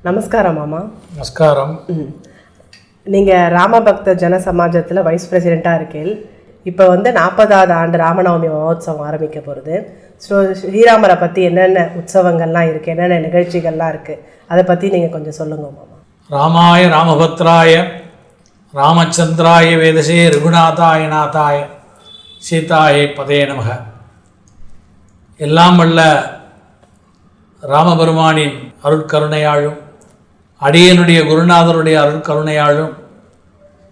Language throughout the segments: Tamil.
நமஸ்காரம் மாமா. நமஸ்காரம். நீங்கள் ராமபக்த ஜன சமாஜத்தில் வைஸ் பிரசிடெண்ட்டாக இருக்கீங்க. இப்போ 40வது ஆண்டு ராமநவமி மகோத்சவம் ஆரம்பிக்க போகிறது. ஸோ ஸ்ரீராமரை பற்றி என்னென்ன உற்சவங்கள்லாம் இருக்குது, என்னென்ன நிகழ்ச்சிகள்லாம் இருக்குது, அதை பற்றி நீங்கள் கொஞ்சம் சொல்லுங்கள் மாமா. ராமாய ராமபத்ராய ராமச்சந்திராய வேதசே ரகுநாதாய நாதாய சீதாய பதே நமக. எல்லாம் வல்ல ராமபெருமானின் அருட்கருணையாளும் அடியனுடைய குருநாதருடைய அருட்கருணையாளும்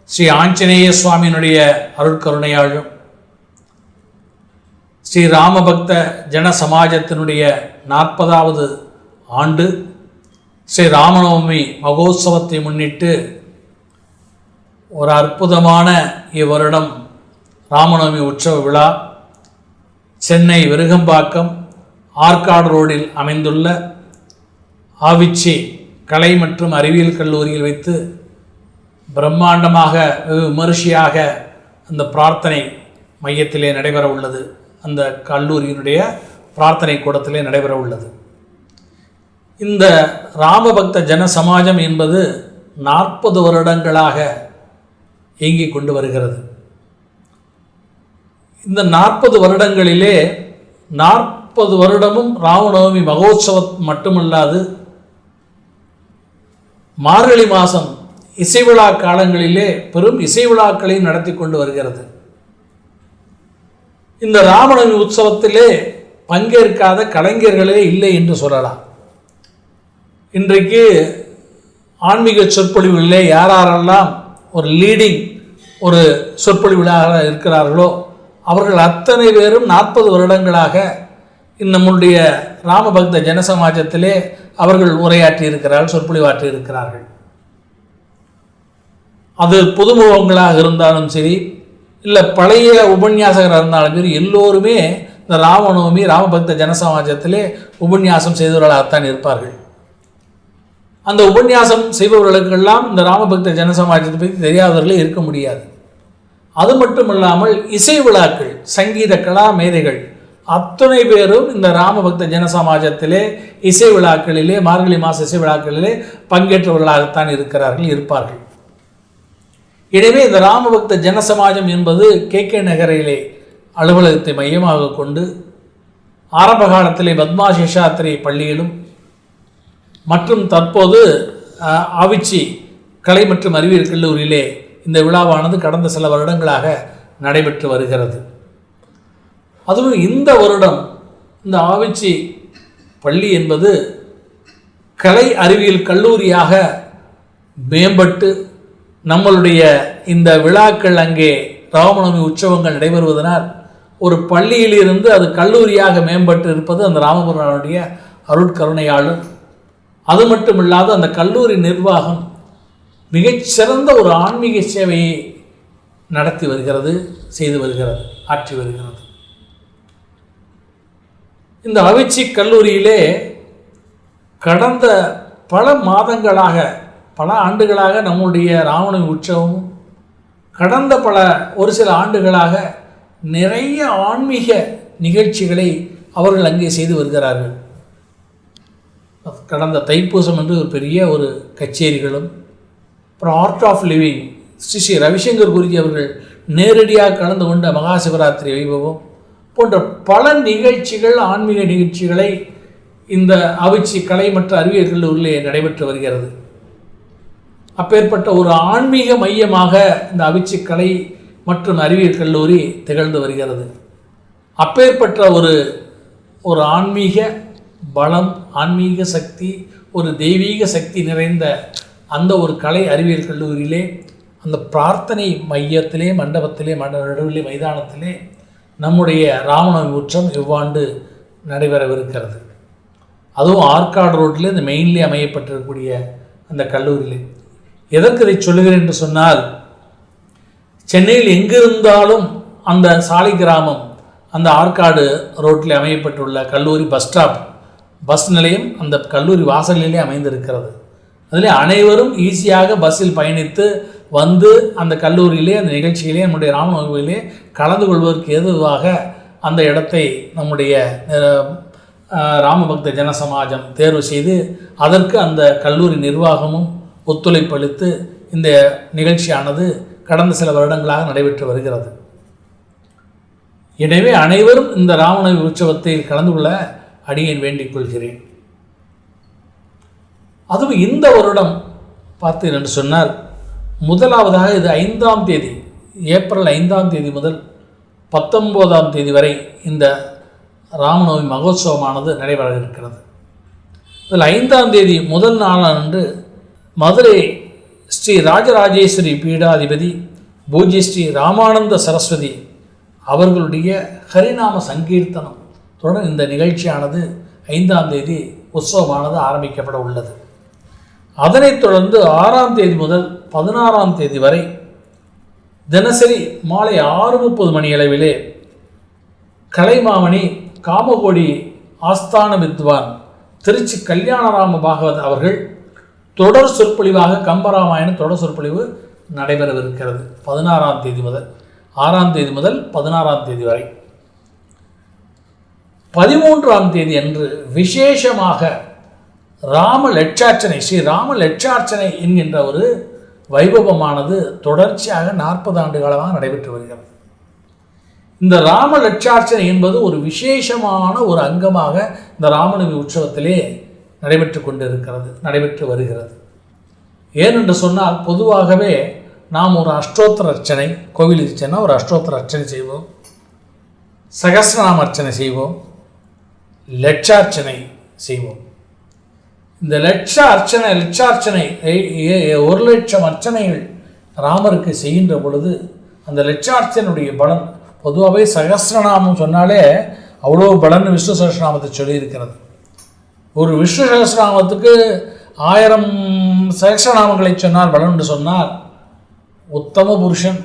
ஸ்ரீ ஆஞ்சநேய சுவாமியினுடைய அருட்கருணையாளும் ஸ்ரீ ராமபக்த ஜன சமாஜத்தினுடைய 40வது ஆண்டு ஸ்ரீ ராமநவமி மகோத்சவத்தை முன்னிட்டு ஒரு அற்புதமான இவ்வருடம் ராமநவமி உற்சவ விழா சென்னை விருகம்பாக்கம் ஆற்காடு ரோடில் அமைந்துள்ள ஆவிச்சி கலை மற்றும் அறிவியல் கல்லூரியில் வைத்து பிரம்மாண்டமாக விமரிசையாக அந்த பிரார்த்தனை மையத்திலே நடைபெற உள்ளது. அந்த கல்லூரியினுடைய பிரார்த்தனை கூடத்திலே நடைபெற உள்ளது. இந்த ராமபக்த ஜன சமாஜம் என்பது 40 வருடங்களாக இயங்கிக் கொண்டு வருகிறது. இந்த 40 வருடங்களிலே 40 வருடமும் ராமநவமி மகோத்சவம் மட்டுமல்லாது மார்கழி மாதம் இசை விழா காலங்களிலே பெரும் இசை விழாக்களையும் நடத்தி கொண்டு வருகிறது. இந்த ராமநவமி உற்சவத்திலே பங்கேற்காத கலைஞர்களே இல்லை என்று சொல்லலாம். இன்றைக்கு ஆன்மீக சொற்பொழிவுகளிலே யாரெல்லாம் ஒரு லீடிங் ஒரு சொற்பொழிவுகளாக இருக்கிறார்களோ அவர்கள் அத்தனை பேரும் 40 வருடங்களாக நம்முடைய ராமபக்த ஜனசமாஜத்திலே அவர்கள் உரையாற்றி இருக்கிறார்கள், சொற்பொழிவாற்றி இருக்கிறார்கள். அது புதுமுகங்களாக இருந்தாலும் சரி, இல்லை பழைய உபன்யாசகராக இருந்தாலும் சரி, எல்லோருமே இந்த ராமநவமி ராமபக்த ஜனசமாஜத்திலே உபன்யாசம் செய்தவர்களாகத்தான் இருப்பார்கள். அந்த உபன்யாசம் செய்பவர்களுக்கெல்லாம் இந்த ராமபக்த ஜனசமாஜத்தை பற்றி தெரியாதவர்களே இருக்க முடியாது. அது மட்டுமல்லாமல் இசை விழாக்கள், சங்கீத கலா மேதைகள் அத்தனை பேரும் இந்த ராமபக்த ஜனசமாஜத்திலே இசை விழாக்களிலே மார்கழி மாத இசை விழாக்களிலே பங்கேற்றவர்களாகத்தான் இருப்பார்கள். எனவே இந்த ராமபக்த ஜனசமாஜம் என்பது கே நகரிலே அலுவலகத்தை மையமாக கொண்டு ஆரம்ப காலத்திலே பத்மா சேஷாத்திரி பள்ளியிலும் மற்றும் தற்போது ஆவிச்சி கலை மற்றும் அறிவியல் கல்லூரியிலே இந்த விழாவானது கடந்த சில வருடங்களாக நடைபெற்று வருகிறது. அதுவும் இந்த வருடம் இந்த ஆவிச்சி பள்ளி என்பது கலை அறிவியல் கல்லூரியாக மேம்பட்டு நம்மளுடைய இந்த விழாக்கள் அங்கே ராமநவமி உற்சவங்கள் நடைபெறுவதனால் ஒரு பள்ளியிலிருந்து அது கல்லூரியாக மேம்பட்டு இருப்பது அந்த ராமபுரானுடைய அருட்கருணையாளர். அது மட்டுமில்லாது அந்த கல்லூரி நிர்வாகம் மிகச்சிறந்த ஒரு ஆன்மீக சேவையை நடத்தி வருகிறது, செய்து வருகிறது, ஆற்றி வருகிறது. இந்த ஆவிச்சி கல்லூரியிலே கடந்த பல மாதங்களாக பல ஆண்டுகளாக நம்முடைய ராமநவமி உற்சவமும் கடந்த ஒரு சில ஆண்டுகளாக நிறைய ஆன்மீக நிகழ்ச்சிகளை அவர்கள் அங்கே செய்து வருகிறார்கள். கடந்த தைப்பூசம் என்று ஒரு பெரிய ஒரு கச்சேரிகளும், அப்புறம் art of living Shri Ravishankar Guruji அவர்கள் நேரடியாக கலந்து கொண்ட மகா சிவராத்திரி வைபவம் போன்ற பல நிகழ்ச்சிகள், ஆன்மீக நிகழ்ச்சிகளை இந்த ஆவிச்சி கலை மற்றும் அறிவியல் கல்லூரியிலே நடைபெற்று வருகிறது. அப்பேற்பட்ட ஒரு ஆன்மீக மையமாக இந்த ஆவிச்சி கலை மற்றும் அறிவியல் கல்லூரி திகழ்ந்து வருகிறது. அப்பேற்பட்ட ஒரு ஆன்மீக பலம், ஆன்மீக சக்தி, ஒரு தெய்வீக சக்தி நிறைந்த அந்த ஒரு கலை அறிவியல் கல்லூரியிலே அந்த பிரார்த்தனை மையத்திலே மண்டபத்திலே நடுவிலே மைதானத்திலே நம்முடைய ராமநவமி உற்சவம் இவ்வாண்டு நடைபெறவிருக்கிறது. அதுவும் ஆற்காடு ரோட்டில் இந்த மெயின்லேயே அமையப்பட்டிருக்கக்கூடிய அந்த கல்லூரியிலே. எதற்கு இதை சொல்லுகிறேன் என்று சொன்னால், சென்னையில் எங்கிருந்தாலும் அந்த சாலை கிராமம் அந்த ஆற்காடு ரோட்டில் அமையப்பட்டுள்ள கல்லூரி பஸ் நிலையம் அந்த கல்லூரி வாசலிலே அமைந்திருக்கிறது. அதில் அனைவரும் ஈஸியாக பஸ்ஸில் பயணித்து வந்து அந்த கல்லூரியிலே அந்த நிகழ்ச்சியிலே நம்முடைய ராமநவமியிலே கலந்து கொள்வதற்கு ஏதுவாக அந்த இடத்தை நம்முடைய ராமபக்த ஜனசமாஜம் தேர்வு செய்து அதற்கு அந்த கல்லூரி நிர்வாகமும் ஒத்துழைப்பளித்து இந்த நிகழ்ச்சியானது கடந்த சில வருடங்களாக நடைபெற்று வருகிறது. எனவே அனைவரும் இந்த ராமநவமி உற்சவத்தில் கலந்து கொள்ள அடியேன் வேண்டிக் கொள்கிறேன். அதுவும் இந்த வருடம் பார்த்தீர்கள் என்று சொன்னால் முதலாவதாக இது 5ஆம் தேதி, ஏப்ரல் 5ஆம் தேதி முதல் 19ஆம் தேதி வரை இந்த ராமநவமி மகோத்சவமானது நடைபெற இருக்கிறது. இதில் 5ஆம் தேதி முதல் நாளன்று மதுரை ஸ்ரீ ராஜராஜேஸ்வரி பீடாதிபதி பூஜ்ய ஸ்ரீ ராமானந்த சரஸ்வதி அவர்களுடைய ஹரிநாம சங்கீர்த்தனம் தொடர் இந்த நிகழ்ச்சியானது 5ஆம் தேதி உற்சவமானது ஆரம்பிக்கப்பட உள்ளது. அதனைத் தொடர்ந்து 6ஆம் தேதி முதல் 16ஆம் தேதி வரை தினசரி மாலை 6:30 மணி அளவிலே கலைமாமணி காமகோடி ஆஸ்தான வித்வான் திருச்சி கல்யாணராம பாகவத் அவர்கள் தொடர் சொற்பொழிவாக கம்பராமாயண தொடர் சொற்பொழிவு நடைபெறவிருக்கிறது. 16ஆம் தேதி முதல் 6ஆம் தேதி முதல் 16ஆம் தேதி வரை. 13ஆம் தேதி அன்று விசேஷமாக ராம லட்சார்ச்சனை, ஸ்ரீ ராம லட்சார்ச்சனை என்கின்ற ஒரு வைபவமானது தொடர்ச்சியாக 40 ஆண்டு காலமாக நடைபெற்று வருகிறது. இந்த ராம லட்சார்ச்சனை என்பது ஒரு விசேஷமான ஒரு அங்கமாக இந்த ராமநவமி உற்சவத்திலே நடைபெற்று வருகிறது. ஏனென்று சொன்னால் பொதுவாகவே நாம் ஒரு அஷ்டோத்திர அர்ச்சனை, கோவிலுக்கு சென்றால் ஒரு அஷ்டோத்திர அர்ச்சனை செய்வோம், சகஸ்ரநாம அர்ச்சனை செய்வோம், லட்சார்ச்சனை செய்வோம். இந்த லட்சார்ச்சனை 1,00,000 அர்ச்சனைகள் ராமருக்கு செய்கின்ற பொழுது அந்த லட்சார்ச்சனுடைய பலன், பொதுவாகவே சகஸ்ரநாமம் சொன்னாலே அவ்வளோ பலன் விஷ்ணு சகஸ்ரநாமத்தை சொல்லியிருக்கிறது. ஒரு விஷ்ணு சகஸ்ரநாமத்துக்கு 1000 சகஸ்ரநாமங்களை சொன்னால் பலன் என்று சொன்னால் உத்தம புருஷன்,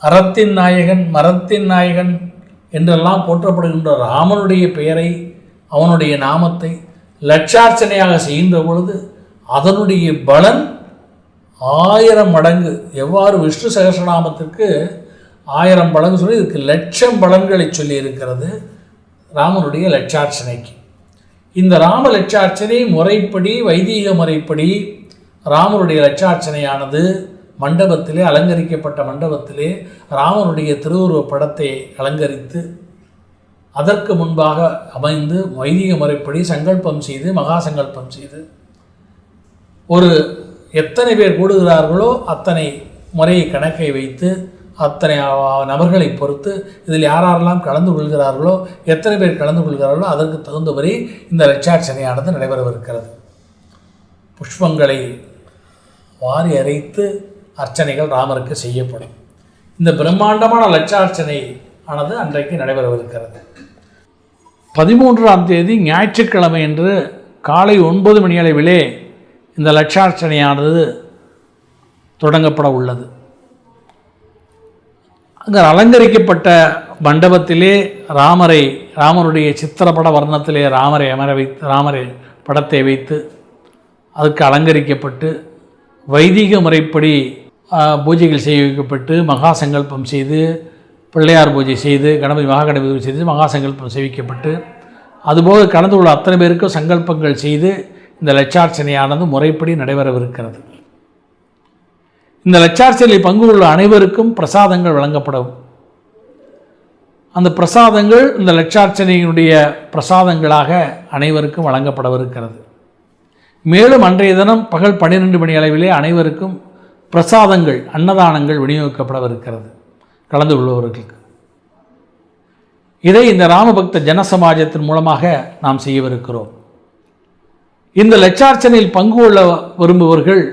அறத்தின் நாயகன், மரத்தின் நாயகன் என்றெல்லாம் போற்றப்படுகின்ற ராமனுடைய பெயரை, அவனுடைய நாமத்தை லட்சார்ச்சனையாக செய்கின்ற பொழுது அதனுடைய பலன் 1000 மடங்கு. எவ்வாறு விஷ்ணு சகஸ்ரநாமத்திற்கு 1000 மடங்கு சொல்லி இதுக்கு 1,00,000 பலன்களை சொல்லி இருக்கிறது ராமனுடைய லட்சார்ச்சனைக்கு. இந்த ராம லட்சார்ச்சனை முறைப்படி, வைதீக முறைப்படி ராமனுடைய லட்சார்ச்சனையானது மண்டபத்திலே, அலங்கரிக்கப்பட்ட மண்டபத்திலே ராமனுடைய திருவுருவப் படத்தை அலங்கரித்து அதற்கு முன்பாக அமைந்து வைதிக முறைப்படி சங்கல்பம் செய்து, மகா சங்கல்பம் செய்து, ஒரு எத்தனை பேர் கூடுகிறார்களோ அத்தனை முறையை கணக்கை வைத்து அத்தனை நபர்களை பொறுத்து இதில் யாரெல்லாம் கலந்து கொள்கிறார்களோ, எத்தனை பேர் கலந்து கொள்கிறார்களோ அதற்கு தகுந்தபடி இந்த லட்சார்ச்சனையானது நடைபெறவிருக்கிறது. புஷ்பங்களை வாரி அரைத்து அர்ச்சனைகள் ராமருக்கு செய்யப்படும். இந்த பிரம்மாண்டமான லட்சார்ச்சனை ஆனது அன்றைக்கு நடைபெறவிருக்கிறது. 13ஆம் தேதி ஞாயிற்றுக்கிழமை என்று காலை 9 மணி அளவிலே இந்த லட்சார்ச்சனையானது தொடங்கப்பட உள்ளது. அங்கே அலங்கரிக்கப்பட்ட மண்டபத்திலே ராமருடைய சித்திரப்பட வர்ணத்திலே ராமரை படத்தை வைத்து அதுக்கு அலங்கரிக்கப்பட்டு வைதிக முறைப்படி பூஜைகள் செய்ய வைக்கப்பட்டு மகா சங்கல்பம் செய்து, பிள்ளையார் பூஜை செய்து, மகாகணபதி பூஜை செய்து மகா சங்கல்பம் செய்விக்கப்பட்டு, அதுபோக கலந்து கொள்ள அத்தனை பேருக்கும் சங்கல்பங்கள் செய்து இந்த லட்சார்ச்சனையானது முறைப்படி நடைபெறவிருக்கிறது. இந்த லட்சார்ச்சனையில் பங்கு கொள்ள அனைவருக்கும் பிரசாதங்கள் வழங்கப்படும். அந்த பிரசாதங்கள் இந்த லட்சார்ச்சனையினுடைய பிரசாதங்களாக அனைவருக்கும் வழங்கப்படவிருக்கிறது. மேலும் அன்றைய தினம் பகல் 12 மணி அளவிலே அனைவருக்கும் பிரசாதங்கள், அன்னதானங்கள் விநியோகிக்கப்படவிருக்கிறது கலந்து கொள்பவர்களுக்கு. இதை இந்த ராமபக்த ஜனசமாஜத்தின் மூலமாக நாம் செய்யவிருக்கிறோம். இந்த லட்சார்ச்சனையில் பங்கு கொள்ள விரும்புபவர்கள்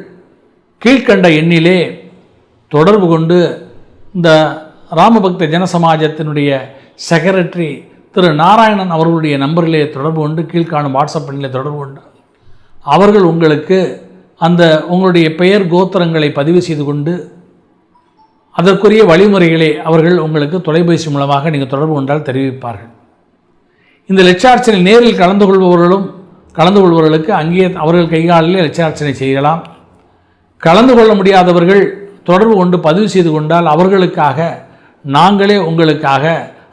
கீழ்கண்ட எண்ணிலே தொடர்பு கொண்டு இந்த ராமபக்த ஜனசமாஜத்தினுடைய செக்ரட்டரி திரு நாராயணன் அவர்களுடைய நம்பரிலே தொடர்பு கொண்டு, கீழ்காணும் வாட்ஸ்அப் எண்ணிலே தொடர்பு கொண்டு அவர்கள் உங்களுக்கு உங்களுடைய பெயர் கோத்திரங்களை பதிவு செய்து கொண்டு அதற்குரிய வழிமுறைகளை அவர்கள் உங்களுக்கு தொலைபேசி மூலமாக நீங்கள் தொடர்பு கொண்டால் தெரிவிப்பார்கள். இந்த லட்சார்ச்சனை நேரில் கலந்து கொள்பவர்களுக்கு அங்கே அவர்கள் கைகாலிலே லட்சார்ச்சனை செய்யலாம். கலந்து கொள்ள முடியாதவர்கள் தொடர்பு கொண்டு பதிவு செய்து கொண்டால் அவர்களுக்காக நாங்களே உங்களுக்காக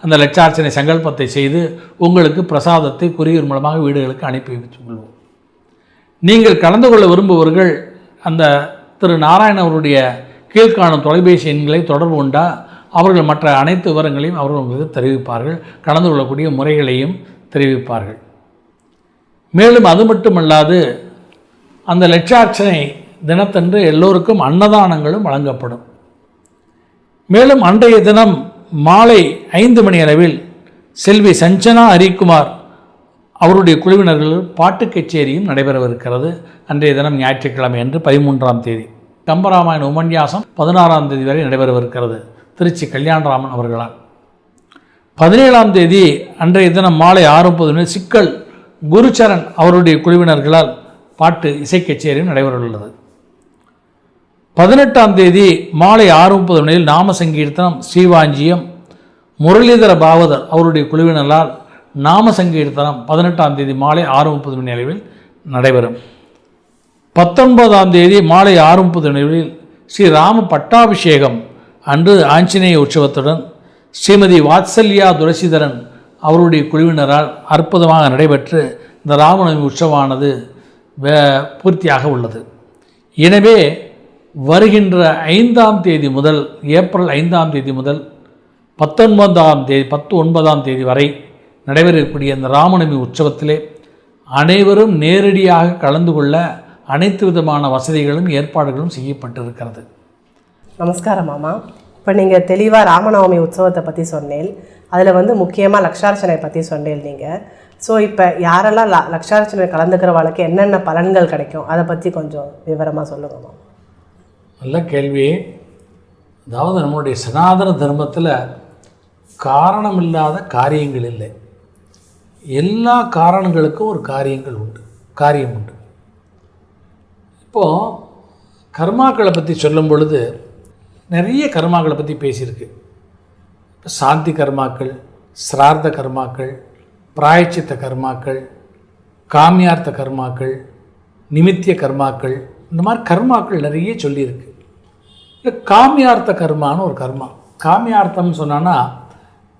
அந்த லட்சார்ச்சனை சங்கல்பத்தை செய்து உங்களுக்கு பிரசாதத்தை கொரியர் மூலமாக வீடுகளுக்கு அனுப்பி வைத்துக் கொள்வோம். நீங்கள் கலந்து கொள்ள விரும்புபவர்கள் அந்த திரு நாராயண அவருடைய கீழ்காணும் தொலைபேசி எண்களை தொடர்பு கொண்டால் அவர்கள் மற்ற அனைத்து விவரங்களையும் அவர்கள் உங்களுக்கு தெரிவிப்பார்கள், கலந்து கொள்ளக்கூடிய முறைகளையும் தெரிவிப்பார்கள். மேலும் அது மட்டுமல்லாது அந்த லட்சார்ச்சனை தினத்தன்று எல்லோருக்கும் அன்னதானங்களும் வழங்கப்படும். மேலும் அன்றைய தினம் மாலை 5 மணி அளவில் செல்வி சஞ்சனா ஹரிக்குமார் அவருடைய குழுவினர்கள் பாட்டு கச்சேரியும் நடைபெறவிருக்கிறது. அன்றைய தினம் ஞாயிற்றுக்கிழமை அன்று 13ஆம் தேதி கம்பராமாயண உபன்யாசம் 16ஆம் தேதி வரை நடைபெறவிருக்கிறது திருச்சி கல்யாணராமன் அவர்களால். 17ஆம் தேதி அன்றைய தினம் மாலை 6:30 சிக்கல் குருச்சரண் அவருடைய குழுவினர்களால் பாட்டு இசை கச்சேரியும் நடைபெறவுள்ளது. 18ஆம் தேதி மாலை 6:30 நாம சங்கீர்த்தனம் ஸ்ரீவாஞ்சியம் முரளிதர பாவதர் அவருடைய குழுவினரால் நாம சங்கீர்த்தனம் 18ஆம் தேதி மாலை 6:30 அளவில் நடைபெறும். 19ஆம் தேதி மாலை 6:30 ஸ்ரீ ராம பட்டாபிஷேகம் அன்று ஆஞ்சநேய உற்சவத்துடன் ஸ்ரீமதி வாத்சல்யா துளசிதரன் அவருடைய குழுவினரால் அற்புதமாக நடைபெற்று இந்த ராமநவமி உற்சவமானது பூர்த்தியாக உள்ளது. எனவே வருகின்ற 5ஆம் தேதி முதல் ஏப்ரல் 5ஆம் தேதி முதல் 19ஆம் தேதி வரை நடைபெறக்கூடிய இந்த ராமநவமி உற்சவத்திலே அனைவரும் நேரடியாக கலந்து கொள்ள அனைத்து விதமான வசதிகளும் ஏற்பாடுகளும் செய்யப்பட்டிருக்கிறது. நமஸ்காரம் மாமா. இப்போ நீங்கள் தெளிவாக ராமநவமி உற்சவத்தை பற்றி சொன்னேன், அதில் முக்கியமாக லக்ஷார்ச்சனை பற்றி சொன்னேன் நீங்கள். ஸோ இப்போ யாரெல்லாம் லக்ஷார்ச்சனை கலந்துக்கிறவங்களுக்கு என்னென்ன பலன்கள் கிடைக்கும் அதை பற்றி கொஞ்சம் விவரமாக சொல்லுங்கம்மா. நல்ல கேள்வி. அதாவது நம்மளுடைய சனாதன தர்மத்தில் காரணமில்லாத காரியங்கள் இல்லை. எல்லா காரணங்களுக்கும் ஒரு காரியம் உண்டு. இப்போது கர்மாக்களை பற்றி சொல்லும் பொழுது நிறைய கர்மாக்களை பற்றி பேசியிருக்கு. சாந்தி கர்மாக்கள், சிரார்த்த கர்மாக்கள், பிராயச்சித்த கர்மாக்கள், காமியார்த்த கர்மாக்கள், நிமித்திய கர்மாக்கள், இந்த மாதிரி கர்மாக்கள் நிறைய சொல்லியிருக்கு. இல்லை காமியார்த்த கர்மான்னு ஒரு கர்மா. காமியார்த்தம்னு சொன்னான்னா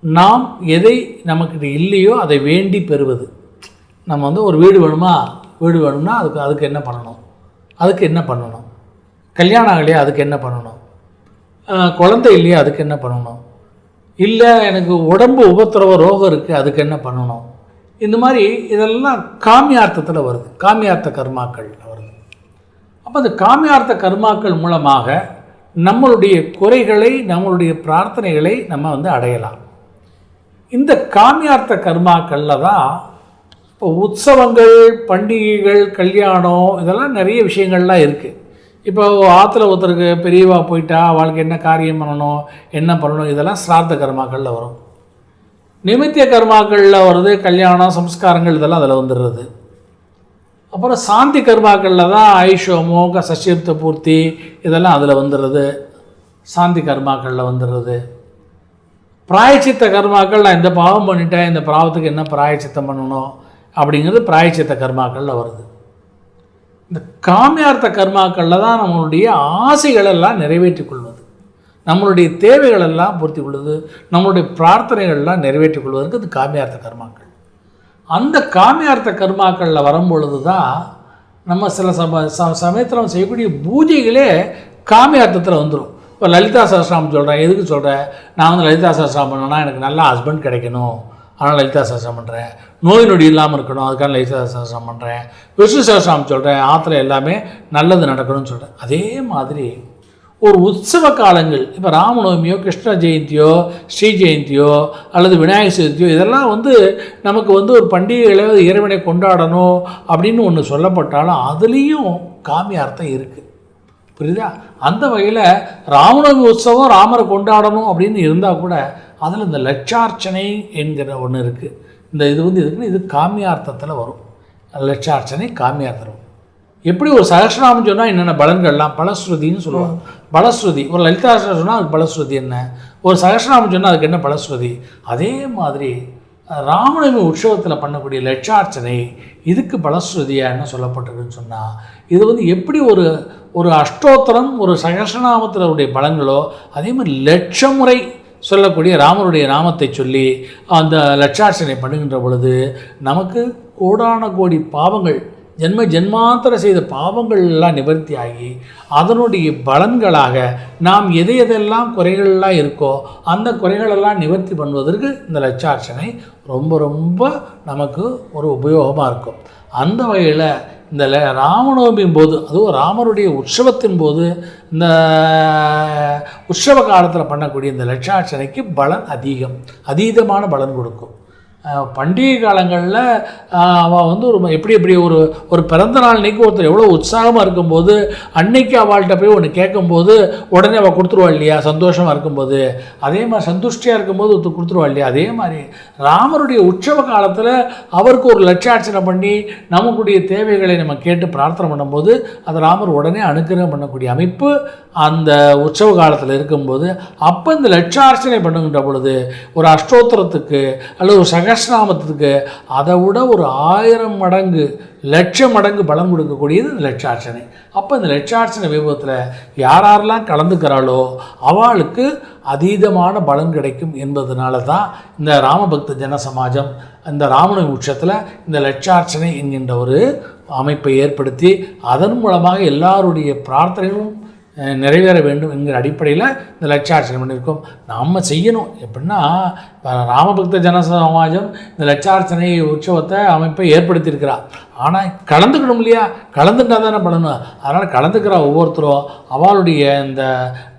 நாம் எதை நமக்கு இல்லையோ அதை வேண்டி பெறுவது. நம்ம ஒரு வீடு வேணும்னா அதுக்கு என்ன பண்ணணும், கல்யாணம் ஆகலையா அதுக்கு என்ன பண்ணணும், குழந்தை இல்லையா அதுக்கு என்ன பண்ணணும், இல்லை எனக்கு உடம்பு உபத்திரவ ரோகம் இருக்குது அதுக்கு என்ன பண்ணணும். இந்த மாதிரி இதெல்லாம் காமியார்த்தத்தில் வருது, காமியார்த்த கர்மாக்கள் வருது. அப்போ அந்த காமியார்த்த கர்மாக்கள் மூலமாக நம்மளுடைய குறைகளை, நம்மளுடைய பிரார்த்தனைகளை நம்ம அடையலாம். இந்த காமியார்த்த கர்மாக்களில் தான் இப்போ உற்சவங்கள், பண்டிகைகள், கல்யாணம், இதெல்லாம் நிறைய விஷயங்கள்லாம் இருக்குது. இப்போ ஆற்றுல ஒருத்தருக்கு பெரியவா போயிட்டா அவளுக்கு என்ன காரியம் பண்ணணும், என்ன பண்ணணும், இதெல்லாம் சிரார்த்த கர்மாக்களில் வரும். நிமித்திய கர்மாக்களில் வருது கல்யாணம், சம்ஸ்காரங்கள், இதெல்லாம் அதில் வந்துடுறது. அப்புறம் சாந்தி கர்மாக்களில் தான் ஐஷோமோ சஷ்யப்த பூர்த்தி இதெல்லாம் அதில் வந்துடுறது, சாந்தி கர்மாக்களில் வந்துடுறது. பிராயச்சித்த கர்மாக்கள், நான் இந்த பாவம் பண்ணிட்டேன், இந்த பாவத்துக்கு என்ன பிராயச்சித்தம் பண்ணணும் அப்படிங்கிறது பிராயச்சித்த கர்மாக்களில் வருது. இந்த காமியார்த்த கர்மாக்களில் தான் நம்மளுடைய ஆசைகளெல்லாம் நிறைவேற்றிக் கொள்வது, நம்மளுடைய தேவைகளெல்லாம் பூர்த்தி கொள்வது, நம்மளுடைய பிரார்த்தனைகள்லாம் நிறைவேற்றிக் கொள்வதற்கு இது காமியார்த்த கர்மாக்கள். அந்த காமியார்த்த கர்மாக்களில் வரும்பொழுது தான் நம்ம சில சமயத்தில் நம்ம செய்யக்கூடிய பூஜைகளே காமியார்த்தத்தில் வந்துடும். இப்போ லலிதா சஹஸ்ரநாமம் சொல்கிறேன், எதுக்கு சொல்கிறேன், நான் லலிதா சஹஸ்ரநாமம் பண்ணேன்னா எனக்கு நல்ல ஹஸ்பண்ட் கிடைக்கணும், அதனால் லலிதா சஹஸ்ரநாமம் பண்ணுறேன். நோய் நொடி இல்லாமல் இருக்கணும், அதுக்காக லலிதா சஹஸ்ரநாமம் பண்ணுறேன். விஷ்ணு சஹஸ்ரநாமம் சொல்கிறேன், ஆற்றுல எல்லாமே நல்லது நடக்கணும்னு சொல்கிறேன். அதே மாதிரி ஒரு உற்சவ காலங்கள், இப்போ ராமநவமியோ, கிருஷ்ண ஜெயந்தியோ, ஸ்ரீ ஜெயந்தியோ அல்லது விநாயகர் சதுர்த்தியோ, இதெல்லாம் நமக்கு ஒரு பண்டிகைகளை இறைவனை கொண்டாடணும் அப்படின்னு ஒன்று சொல்லப்பட்டாலும் அதுலேயும் காமியார்த்தம் இருக்குது. புரியுதா? அந்த வகையில் ராமநவமி உற்சவம் ராமரை கொண்டாடணும் அப்படின்னு இருந்தால் கூட அதில் இந்த லட்சார்ச்சனை என்கிற ஒன்று இருக்குது. இந்த இது இருக்குன்னு இது காமியார்த்தத்தில் வரும். லட்சார்ச்சனை காமியார்த்தம். எப்படி ஒரு சகஸ்ரநாமம் சொன்னால் என்னென்ன பலன்கள்லாம் பலஸ்ருதின்னு சொல்லுவாங்க. பலஸ்ருதி ஒரு லலிதா சொன்னால் அதுக்கு பலஸ்ருதி என்ன, ஒரு சகஸ்ரநாமம் சொன்னால் அதுக்கு என்ன பலஸ்ருதி. அதே மாதிரி ராமநவமி உற்சவத்தில் பண்ணக்கூடிய லட்சார்ச்சனை இதுக்கு பலஸ்ருதியாக என்ன சொல்லப்பட்டிருக்குன்னு சொன்னால் இது எப்படி ஒரு அஷ்டோத்திரம், ஒரு சகஸ்ரநாமத்தினுடைய பலன்களோ அதே மாதிரி லட்சம் முறை சொல்லக்கூடிய ராமருடைய நாமத்தை சொல்லி அந்த லட்சார்ச்சனை பண்ணுகின்ற பொழுது நமக்கு கோடான கோடி பாவங்கள் ஜென்மாந்தர செய்த பாவங்கள் எல்லாம் நிவர்த்தி ஆகி அதனுடைய பலன்களாக நாம் எதெல்லாம் குறைகள்லாம் இருக்கோ அந்த குறைகளெல்லாம் நிவர்த்தி பண்ணுவதற்கு இந்த லட்சார்ச்சனை ரொம்ப ரொம்ப நமக்கு ஒரு உபயோகமாக இருக்கும். அந்த வகையில் இந்த ராமநவமியின் போது, அதுவும் ராமருடைய உற்சவத்தின் போது, இந்த உற்சவ காலத்தில் பண்ணக்கூடிய இந்த லட்சார்ச்சனைக்கு பலன் அதீதமான பலன் கொடுக்கும். பண்டிகை காலங்களில் அவள் வந்து எப்படி ஒரு பிறந்த நாள் அன்றைக்கி ஒருத்தர் எவ்வளோ உற்சாகமாக இருக்கும்போது அன்னைக்கு அவள்கிட்ட போய் ஒன்று கேட்கும்போது உடனே அவள் கொடுத்துருவா இல்லையா, சந்தோஷமாக இருக்கும்போது. அதே மாதிரி சந்துஷ்டியாக இருக்கும்போது ஒருத்தர் கொடுத்துருவா இல்லையா. அதே மாதிரி ராமருடைய உற்சவ காலத்தில் அவருக்கு ஒரு லட்சார்ச்சனை பண்ணி நமக்குடைய தேவைகளை நம்ம கேட்டு பிரார்த்தனை பண்ணும்போது அது ராமர் உடனே அனுக்கிரகம் பண்ணக்கூடிய அமைப்பு அந்த உற்சவ காலத்தில் இருக்கும்போது, அப்போ இந்த லட்சார்ச்சனை பண்ணுகின்ற பொழுது ஒரு அஷ்டோத்திரத்துக்கு அல்லது ஒரு சகஸ்ரநாமத்துக்கு அதை விட ஒரு 1000 மடங்கு 1,00,000 மடங்கு பலம் கொடுக்கக்கூடியது இந்த லட்சார்ச்சனை. அப்போ இந்த லட்சார்ச்சனை வைபவத்தில் யாரெல்லாம் கலந்துக்கிறாளோ அவளுக்கு அதீதமான பலன் கிடைக்கும் என்பதனால தான் இந்த ராமபக்த ஜன சமாஜம் இந்த ராமநவமி உற்சவத்தில் இந்த லட்சார்ச்சனை என்கின்ற ஒரு அமைப்பை ஏற்படுத்தி அதன் மூலமாக எல்லாருடைய பிரார்த்தனைகளும் நிறைவேற வேண்டும் என்கிற அடிப்படையில் இந்த லட்சார்ச்சனை பண்ணியிருக்கோம். நம்ம செய்யணும். எப்படின்னா ராமபக்த ஜன சமாஜம் இந்த லட்சார்ச்சனை உற்சவத்தை அமைப்பை ஏற்படுத்தியிருக்கிறார். ஆனால் கலந்துக்கணும் இல்லையா, கலந்துட்டா தானே பண்ணணும். அதனால் கலந்துக்கிற ஒவ்வொருத்தரும் அவளுடைய இந்த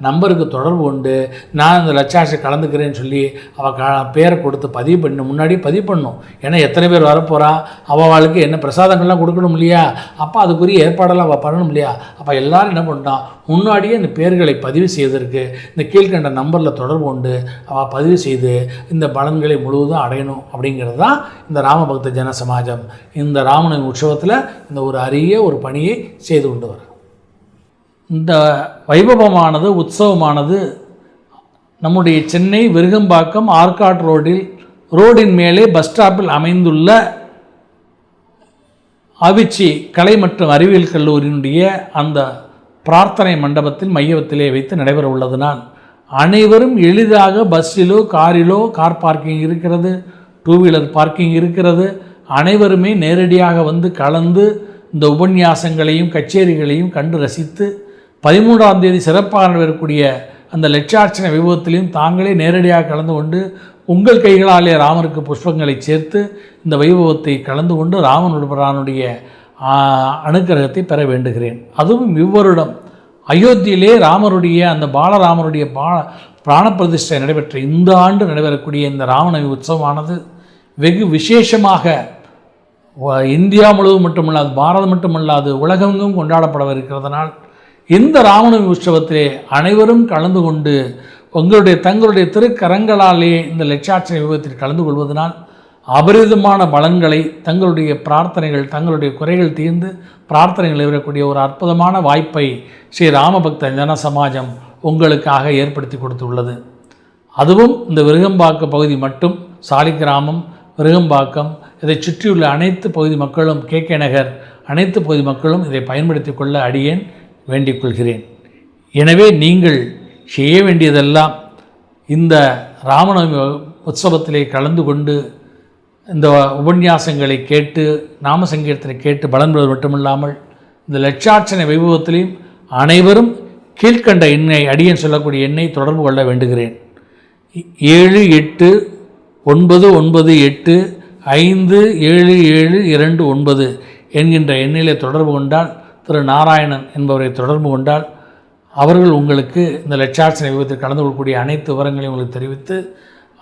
நம்பருக்கு தொடர்பு கொண்டு நான் இந்த லட்சார்ச்சனை கலந்துக்கிறேன்னு சொல்லி அவள் பேரை கொடுத்து பதிவு பண்ணணும். முன்னாடி பதிவு பண்ணணும். ஏன்னா எத்தனை பேர் வரப்போகிறா, அவளுக்கு என்ன பிரசாதங்கள்லாம் கொடுக்கணும் இல்லையா. அப்போ அதுக்குரிய ஏற்பாடெல்லாம் அவள் பண்ணணும் இல்லையா. அப்போ எல்லோரும் என்ன பண்ணான், முன்னாடியே இந்த பேர்களை பதிவு செய்வதற்கு இந்த கீழ்கண்ட நம்பரில் தொடர்பு கொண்டு அவள் பதிவு செய்து இந்த பலன்களை முழுவதும் அடையணும். அப்படிங்கிறது தான் இந்த ராமபக்த ஜன சமாஜம் இந்த ராமநவமி உற்சவத்தில் இந்த ஒரு அரிய ஒரு பணியை செய்து கொண்டு வர. இந்த வைபவமானது உற்சவமானது நம்முடைய சென்னை விருகம்பாக்கம் ஆர்காட் ரோடின் மேலே பஸ் ஸ்டாப்பில் அமைந்துள்ள ஆவிச்சி கலை மற்றும் அறிவியல் கல்லூரியினுடைய அந்த பிரார்த்தனை மண்டபத்தில் மையத்திலே வைத்து நடைபெற உள்ளதனால் அனைவரும் எளிதாக பஸ்ஸிலோ காரிலோ, கார் பார்க்கிங் இருக்கிறது, 2 வீலர் பார்க்கிங் இருக்கிறது, அனைவருமே நேரடியாக வந்து கலந்து இந்த உபன்யாசங்களையும் கச்சேரிகளையும் கண்டு ரசித்து 13ஆம் தேதி சிறப்பாக நடைபெறக்கூடிய அந்த லட்சார்ச்சனை வைபவத்திலையும் தாங்களே நேரடியாக கலந்து கொண்டு உங்கள் கைகளாலே ராமருக்கு புஷ்பங்களை சேர்த்து இந்த வைபவத்தை கலந்து கொண்டு ராமனுடைய அனுக்கிரகத்தை பெற வேண்டுகிறேன். அதுவும் இவ்வருடம் அயோத்தியிலே ராமருடைய அந்த பாலராமருடைய பிராண பிரதிஷ்டை நடைபெற்ற இந்த ஆண்டு நடைபெறக்கூடிய இந்த ராமநவமி உற்சவமானது வெகு விசேஷமாக இந்தியா முழுவதும் மட்டுமல்லாது, பாரதம் மட்டுமல்லாது உலகெங்கும் கொண்டாடப்படவிருக்கிறதுனால் இந்த ராமநவமி உற்சவத்திலே அனைவரும் கலந்து கொண்டு தங்களுடைய திருக்கரங்களாலே இந்த லட்சார்ச்சனை விபத்தில் கலந்து கொள்வதனால் அபரிதமான பலன்களை, தங்களுடைய பிரார்த்தனைகள், தங்களுடைய குறைகள் தீர்ந்து பிரார்த்தனைகள் நிறைவேறக்கூடிய ஒரு அற்புதமான வாய்ப்பை ஸ்ரீ ராமபக்த ஜன சமாஜம் உங்களுக்காக ஏற்படுத்தி கொடுத்துள்ளது. அதுவும் இந்த விருகம்பாக்கம் பகுதி மட்டும், சாலிகிராமம், விருகம்பாக்கம், இதை சுற்றியுள்ள அனைத்து பகுதி மக்களும், KK நகர் அனைத்து பகுதி மக்களும் இதை பயன்படுத்தி கொள்ள அடியேன் வேண்டிக் கொள்கிறேன். எனவே நீங்கள் செய்ய வேண்டியதெல்லாம் இந்த ராமநவமி உற்சவத்திலே கலந்து கொண்டு இந்த உபன்யாசங்களை கேட்டு நாம சங்கீர்த்தனை கேட்டு பலன் பெறுவது மட்டுமில்லாமல் இந்த லட்சார்ச்சனை வைபவத்திலையும் அனைவரும் கீழ்கண்ட எண்ணை, அடியேன் சொல்லக்கூடிய எண்ணை தொடர்பு கொள்ள வேண்டுகிறேன். 7898577229 என்கின்ற எண்ணிலே தொடர்பு கொண்டால், திரு நாராயணன் என்பவரை தொடர்பு கொண்டால் அவர்கள் உங்களுக்கு இந்த லட்சார்ச்சனை வைபவத்தில் கலந்து கொள்ளக்கூடிய அனைத்து விவரங்களையும் உங்களுக்கு தெரிவித்து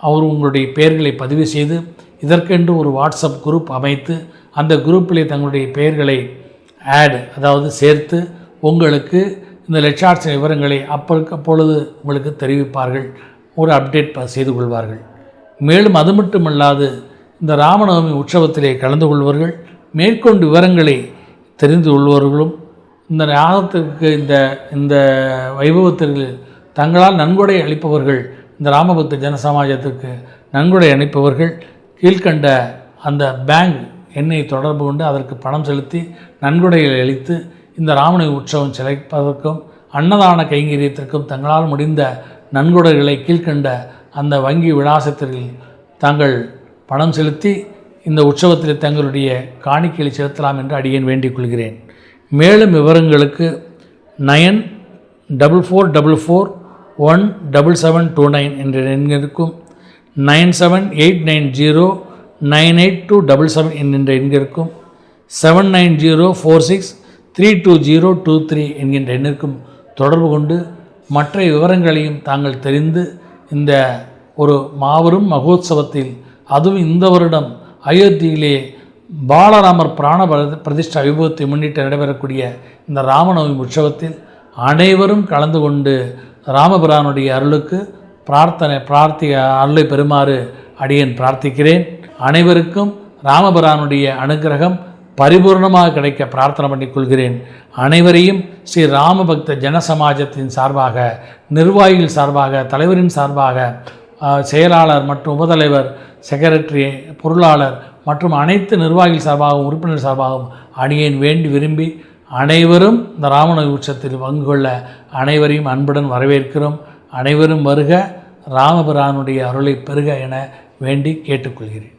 அவர் உங்களுடைய பெயர்களை பதிவு செய்து இதற்கென்று ஒரு வாட்ஸ்அப் குரூப் அமைத்து அந்த குரூப்பிலே தங்களுடைய பெயர்களை அதாவது சேர்த்து உங்களுக்கு இந்த லட்சார்ச்சனை விவரங்களை அப்பொழுது உங்களுக்கு தெரிவிப்பார்கள், ஒரு அப்டேட் செய்து கொள்வார்கள். மேலும் அது மட்டுமல்லாது இந்த ராமநவமி உற்சவத்திலே கலந்து கொள்வர்கள் மேற்கொண்டு விவரங்களை தெரிந்து கொள்வர்களும் இந்த யாகத்திற்கு இந்த வைபவத்திற்கு தங்களால் நன்கொடை அளிப்பவர்கள், இந்த ராமபக்த ஜன சமாஜத்திற்கு நன்கொடை அளிப்பவர்கள் கீழ்கண்ட அந்த பேங்க் எண்ணை தொடர்பு கொண்டு அதற்கு பணம் செலுத்தி நன்கொடைகளை அளித்து இந்த ராமநவமி உற்சவம் சிலைப்பதற்கும் அன்னதான கைங்கரியத்திற்கும் தங்களால் முடிந்த நன்கொடைகளை கீழ்கண்ட அந்த வங்கி விலாசத்தில் தாங்கள் பணம் செலுத்தி இந்த உற்சவத்தில் தங்களுடைய காணிக்கையை செலுத்தலாம் என்று அடியேன் வேண்டிக் கொள்கிறேன். மேலும் விவரங்களுக்கு 9444177729 என்ற எண்ணிற்கும் 9789098277 என்கின்ற எண்ணிற்கும் 7904632023 என்கின்ற எண்ணிற்கும் தொடர்பு கொண்டு மற்ற விவரங்களையும் தாங்கள் தெரிந்து இந்த ஒரு மாபெரும் மகோத்சவத்தில், அதுவும் இந்த வருடம் அயோத்தியிலே பாலராமர் பிராண பிரதிஷ்டா வைபவத்தை முன்னிட்டு நடைபெறக்கூடிய இந்த ராமநவமி உற்சவத்தில் அனைவரும் கலந்து கொண்டு ராமபிரானுடைய அருளுக்கு அருளை பெறுமாறு அடியேன் பிரார்த்திக்கிறேன். அனைவருக்கும் ராமபிரானுடைய அனுகிரகம் பரிபூர்ணமாக கிடைக்க பிரார்த்தனை பண்ணிக்கொள்கிறேன். அனைவரையும் ஸ்ரீ ராமபக்த ஜனசமாஜத்தின் சார்பாக, நிர்வாகிகள் சார்பாக, தலைவரின் சார்பாக, செயலாளர் மற்றும் உபதலைவர், செக்ரட்டரி, பொருளாளர் மற்றும் அனைத்து நிர்வாகிகள் சார்பாகவும் உறுப்பினர் சார்பாகவும் அடியேன் வேண்டி விரும்பி அனைவரும் இந்த ராமநவமி உற்சவத்தில் பங்கு கொள்ள அனைவரையும் அன்புடன் வரவேற்கிறோம். அனைவரும் வருக, ராமபிரானுடைய அருளை பெறுக என வேண்டி கேட்டுக்கொள்கிறேன்.